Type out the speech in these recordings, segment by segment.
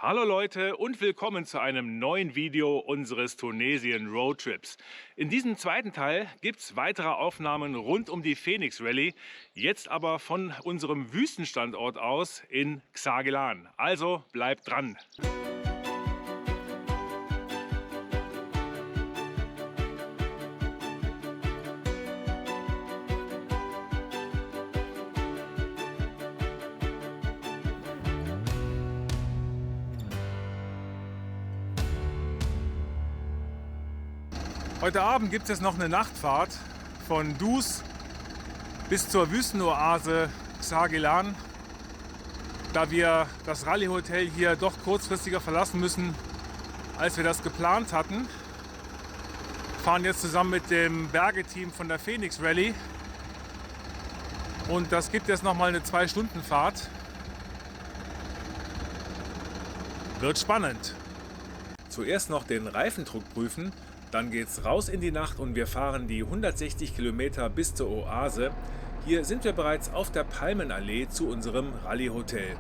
Hallo Leute und willkommen zu einem neuen Video unseres Tunesien Roadtrips. In diesem zweiten Teil gibt es weitere Aufnahmen rund um die Phoenix Rallye, jetzt aber von unserem Wüstenstandort aus in Xagelan. Also bleibt dran! Heute Abend gibt es jetzt noch eine Nachtfahrt von Dus bis zur Wüstenoase Xagelan. Da wir das Rallye-Hotel hier doch kurzfristiger verlassen müssen, als wir das geplant hatten, fahren jetzt zusammen mit dem Bergeteam von der Phoenix Rallye. Und das gibt jetzt nochmal eine 2-Stunden-Fahrt. Wird spannend. Zuerst noch den Reifendruck prüfen. Dann geht's raus in die Nacht und wir fahren die 160 Kilometer bis zur Oase. Hier sind wir bereits auf der Palmenallee zu unserem Rallye-Hotel.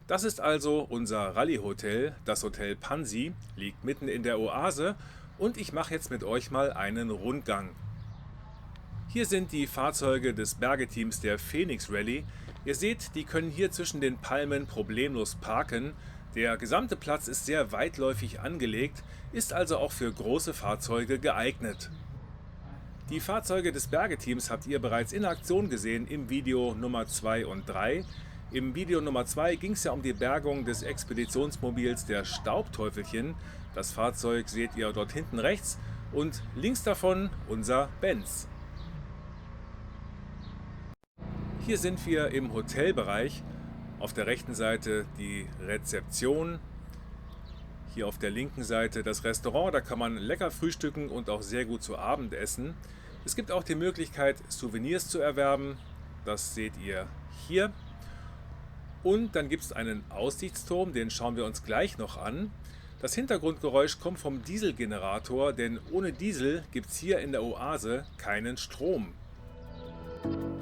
Das ist also unser Rallye-Hotel. Das Hotel Pansi liegt mitten in der Oase und ich mache jetzt mit euch mal einen Rundgang. Hier sind die Fahrzeuge des Bergeteams der Phoenix Rallye. Ihr seht, die können hier zwischen den Palmen problemlos parken. Der gesamte Platz ist sehr weitläufig angelegt, ist also auch für große Fahrzeuge geeignet. Die Fahrzeuge des Bergeteams habt ihr bereits in Aktion gesehen im Video Nummer 2 und 3. Im Video Nummer 2 ging es ja um die Bergung des Expeditionsmobils der Staubteufelchen. Das Fahrzeug seht ihr dort hinten rechts und links davon unser Benz. Hier sind wir im Hotelbereich. Auf der rechten Seite die Rezeption, hier auf der linken Seite das Restaurant, da kann man lecker frühstücken und auch sehr gut zu Abend essen. Es gibt auch die Möglichkeit, Souvenirs zu erwerben, das seht ihr hier. Und dann gibt es einen Aussichtsturm, den schauen wir uns gleich noch an. Das Hintergrundgeräusch kommt vom Dieselgenerator, denn ohne Diesel gibt es hier in der Oase keinen Strom.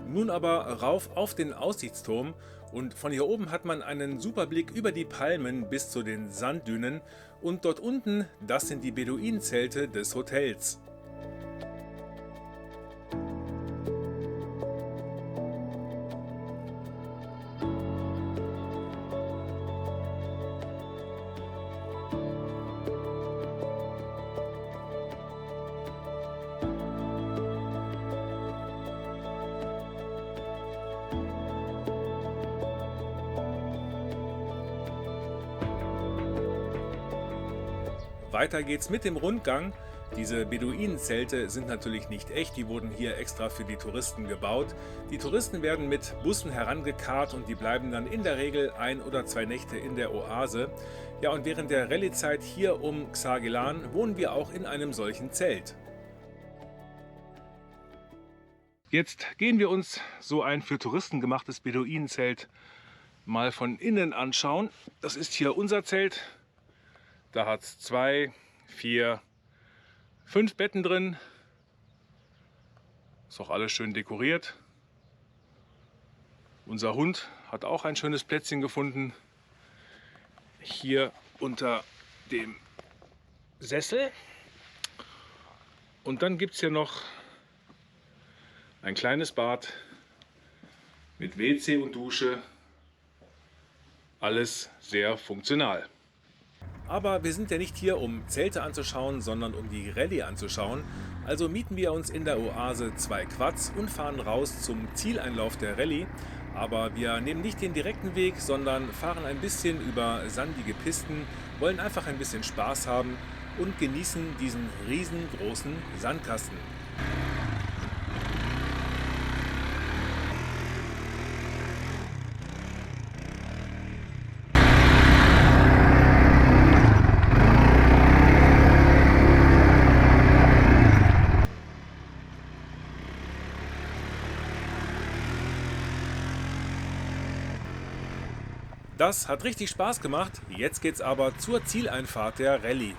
Nun aber rauf auf den Aussichtsturm und von hier oben hat man einen super Blick über die Palmen bis zu den Sanddünen und dort unten, das sind die Beduinenzelte des Hotels. Weiter geht's mit dem Rundgang. Diese Beduinenzelte sind natürlich nicht echt, die wurden hier extra für die Touristen gebaut. Die Touristen werden mit Bussen herangekarrt und die bleiben dann in der Regel 1 oder 2 Nächte in der Oase. Ja, und während der Rallyezeit hier um Xagelan wohnen wir auch in einem solchen Zelt. Jetzt gehen wir uns so ein für Touristen gemachtes Beduinenzelt mal von innen anschauen. Das ist hier unser Zelt. Da hat es 2, 4, 5 Betten drin. Ist auch alles schön dekoriert. Unser Hund hat auch ein schönes Plätzchen gefunden. Hier unter dem Sessel. Und dann gibt es hier noch ein kleines Bad mit WC und Dusche. Alles sehr funktional. Aber wir sind ja nicht hier, um Zelte anzuschauen, sondern um die Rallye anzuschauen. Also mieten wir uns in der Oase 2 Quads und fahren raus zum Zieleinlauf der Rallye. Aber wir nehmen nicht den direkten Weg, sondern fahren ein bisschen über sandige Pisten, wollen einfach ein bisschen Spaß haben und genießen diesen riesengroßen Sandkasten. Das hat richtig Spaß gemacht, jetzt geht's aber zur Zieleinfahrt der Rallye.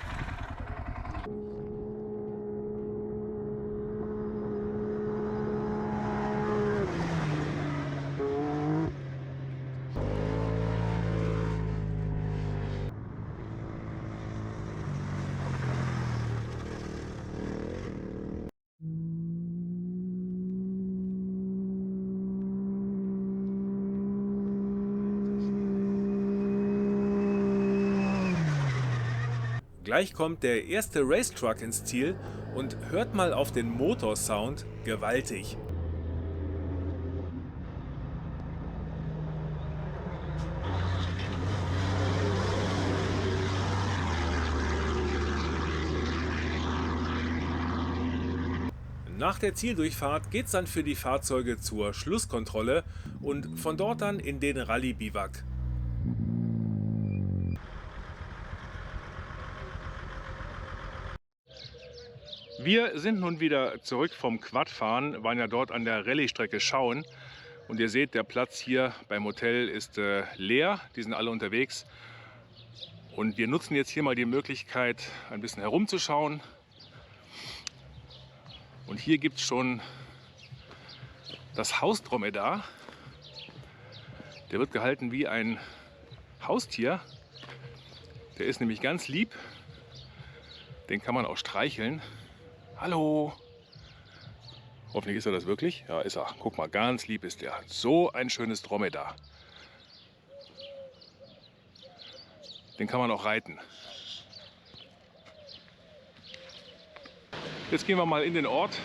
Gleich kommt der erste Racetruck ins Ziel und hört mal auf den Motorsound, gewaltig. Nach der Zieldurchfahrt geht's dann für die Fahrzeuge zur Schlusskontrolle und von dort dann in den Rallye-Biwak. Wir sind nun wieder zurück vom Quadfahren, waren ja dort an der Rallye-Strecke schauen und ihr seht, der Platz hier beim Hotel ist leer, die sind alle unterwegs und wir nutzen jetzt hier mal die Möglichkeit, ein bisschen herumzuschauen. Und hier gibt es schon das Hausdromedar. Der wird gehalten wie ein Haustier. Der ist nämlich ganz lieb. Den kann man auch streicheln. Hallo! Hoffentlich ist er das wirklich. Ja, ist er. Guck mal, ganz lieb ist der. So ein schönes Dromedar. Den kann man auch reiten. Jetzt gehen wir mal in den Ort.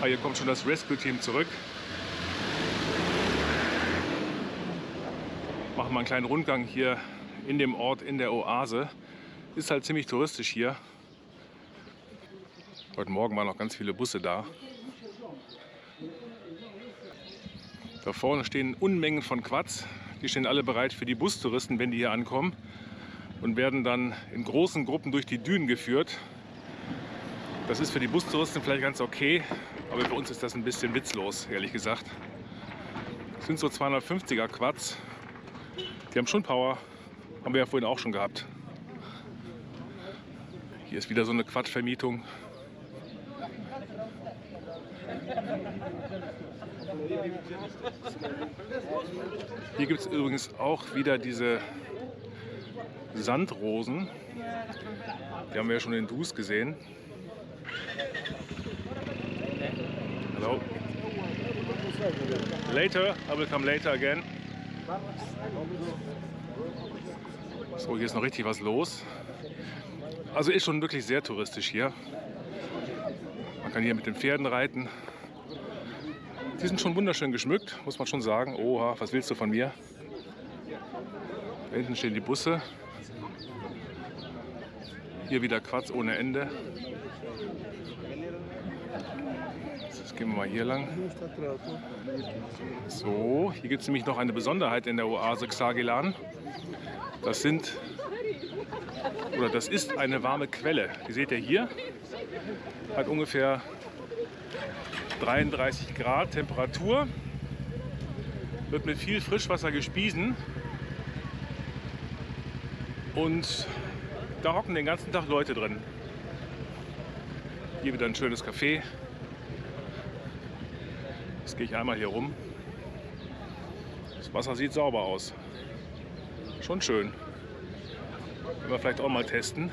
Hier kommt schon das Rescue-Team zurück. Machen wir einen kleinen Rundgang hier in dem Ort, in der Oase. Ist halt ziemlich touristisch hier. Heute Morgen waren noch ganz viele Busse da. Da vorne stehen Unmengen von Quads. Die stehen alle bereit für die Bustouristen, wenn die hier ankommen. Und werden dann in großen Gruppen durch die Dünen geführt. Das ist für die Bustouristen vielleicht ganz okay, aber für uns ist das ein bisschen witzlos, ehrlich gesagt. Das sind so 250er Quads. Die haben schon Power, haben wir ja vorhin auch schon gehabt. Hier ist wieder so eine Quad-Vermietung. Hier gibt es übrigens auch wieder diese Sandrosen. Die haben wir ja schon in Dus gesehen. Hello. Later, I will come later again. So, hier ist noch richtig was los. Also ist schon wirklich sehr touristisch hier. Man kann hier mit den Pferden reiten. Die sind schon wunderschön geschmückt, muss man schon sagen. Oha, was willst du von mir? Da hinten stehen die Busse. Hier wieder Quads ohne Ende. Jetzt gehen wir mal hier lang. So, hier gibt es nämlich noch eine Besonderheit in der Oase Xagilan. Das ist eine warme Quelle. Die seht ihr hier. Hat ungefähr 33 Grad Temperatur. Wird mit viel Frischwasser gespiesen. Und da hocken den ganzen Tag Leute drin. Hier wieder ein schönes Café. Jetzt gehe ich einmal hier rum. Das Wasser sieht sauber aus. Schon schön. Können wir vielleicht auch mal testen.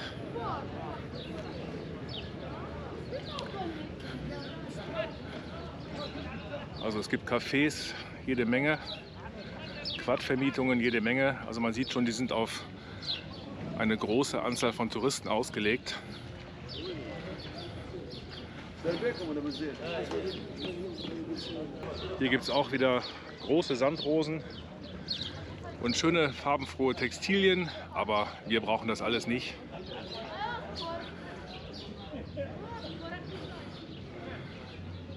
Also es gibt Cafés, jede Menge. Quad-Vermietungen, jede Menge. Also man sieht schon, die sind auf eine große Anzahl von Touristen ausgelegt. Hier gibt es auch wieder große Sandrosen und schöne farbenfrohe Textilien, aber wir brauchen das alles nicht.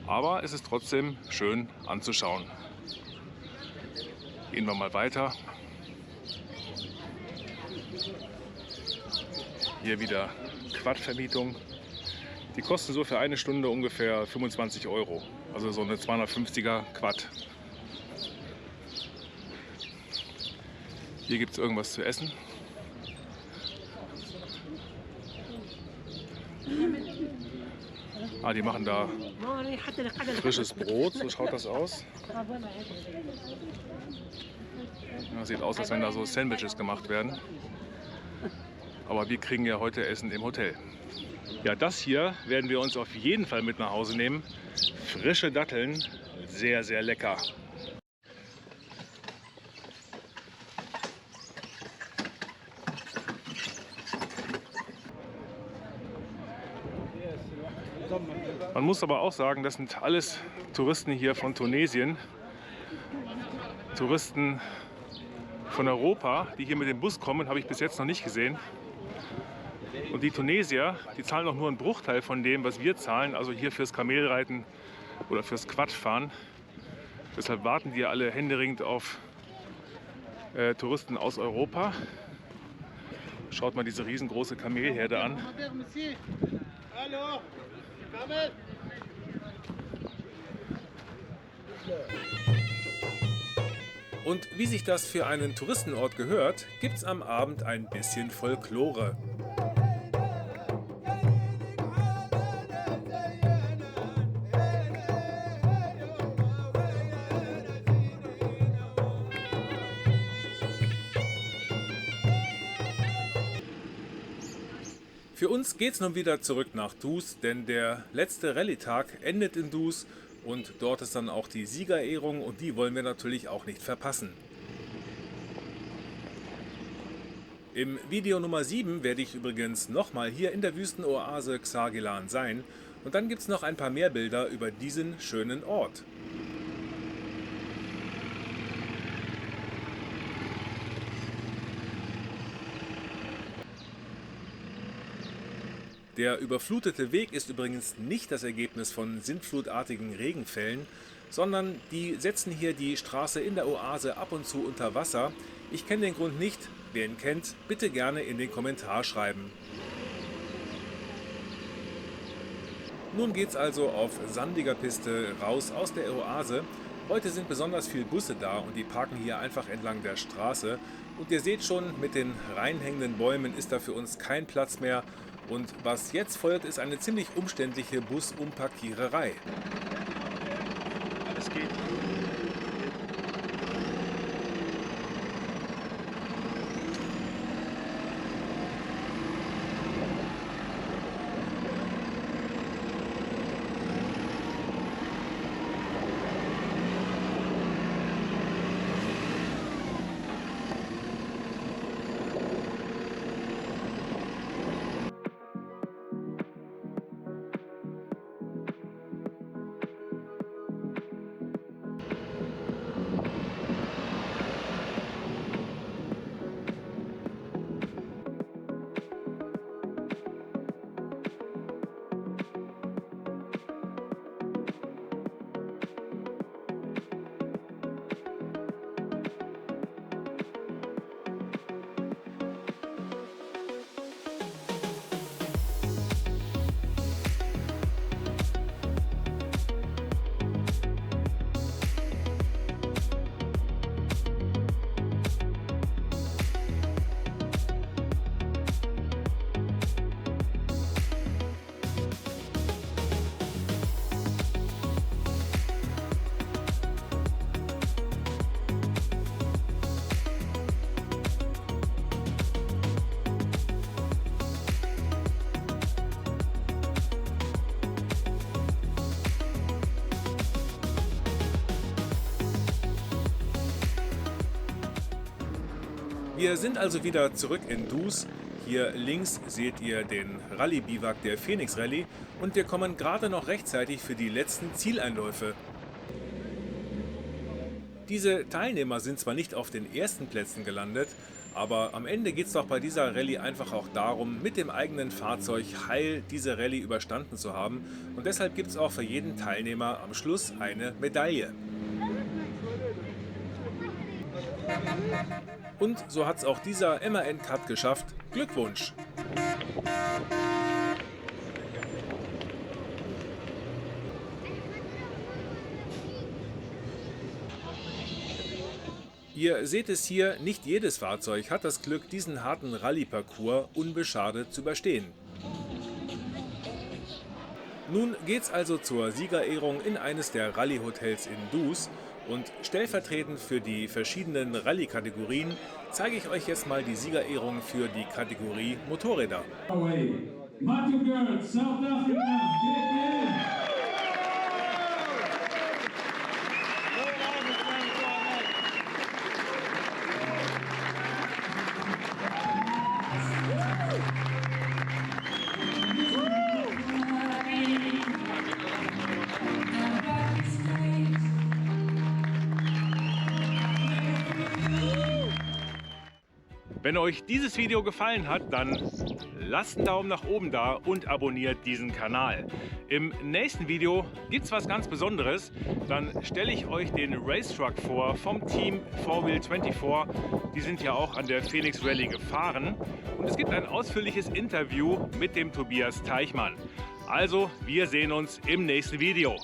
Aber es ist trotzdem schön anzuschauen. Gehen wir mal weiter. Hier wieder Quad-Vermietung. Die kosten so für eine Stunde ungefähr 25 Euro. Also so eine 250er Quad. Hier gibt es irgendwas zu essen. Die machen da frisches Brot, so schaut das aus. Ja, sieht aus, als wenn da so Sandwiches gemacht werden. Aber wir kriegen ja heute Essen im Hotel. Ja, das hier werden wir uns auf jeden Fall mit nach Hause nehmen. Frische Datteln, sehr, sehr lecker. Man muss aber auch sagen, das sind alles Touristen hier von Tunesien. Touristen von Europa, die hier mit dem Bus kommen, habe ich bis jetzt noch nicht gesehen. Und die Tunesier, die zahlen auch nur einen Bruchteil von dem, was wir zahlen, also hier fürs Kamelreiten oder fürs Quadfahren. Deshalb warten die alle händeringend auf Touristen aus Europa. Schaut mal diese riesengroße Kamelherde an. Und wie sich das für einen Touristenort gehört, gibt's am Abend ein bisschen Folklore. Für uns geht's nun wieder zurück nach Dus, denn der letzte Rallye-Tag endet in Dus und dort ist dann auch die Siegerehrung und die wollen wir natürlich auch nicht verpassen. Im Video Nummer 7 werde ich übrigens nochmal hier in der Wüstenoase Xargelan sein und dann gibt's noch ein paar mehr Bilder über diesen schönen Ort. Der überflutete Weg ist übrigens nicht das Ergebnis von sintflutartigen Regenfällen, sondern die setzen hier die Straße in der Oase ab und zu unter Wasser. Ich kenne den Grund nicht. Wer ihn kennt, bitte gerne in den Kommentar schreiben. Nun geht's also auf sandiger Piste raus aus der Oase. Heute sind besonders viele Busse da und die parken hier einfach entlang der Straße. Und ihr seht schon, mit den reinhängenden Bäumen ist da für uns kein Platz mehr. Und was jetzt folgt, ist eine ziemlich umständliche Busumparkiererei. Alles geht. Wir sind also wieder zurück in Dus. Hier links seht ihr den Rallye-Biwak der Phoenix Rallye und wir kommen gerade noch rechtzeitig für die letzten Zieleinläufe. Diese Teilnehmer sind zwar nicht auf den ersten Plätzen gelandet, aber am Ende geht es doch bei dieser Rallye einfach auch darum, mit dem eigenen Fahrzeug heil diese Rallye überstanden zu haben und deshalb gibt es auch für jeden Teilnehmer am Schluss eine Medaille. Und so hat es auch dieser MAN Cup geschafft. Glückwunsch! Ihr seht es hier, nicht jedes Fahrzeug hat das Glück, diesen harten Rallye-Parcours unbeschadet zu überstehen. Nun geht's also zur Siegerehrung in eines der Rallye-Hotels in Dus. Und stellvertretend für die verschiedenen Rallye-Kategorien zeige ich euch jetzt mal die Siegerehrung für die Kategorie Motorräder. Matthew Girls, South Africa, get in! Wenn euch dieses Video gefallen hat, dann lasst einen Daumen nach oben da und abonniert diesen Kanal. Im nächsten Video gibt es was ganz Besonderes. Dann stelle ich euch den Race-Truck vor vom Team 4Wheel24. Die sind ja auch an der Phoenix Rallye gefahren. Und es gibt ein ausführliches Interview mit dem Tobias Teichmann. Also, wir sehen uns im nächsten Video.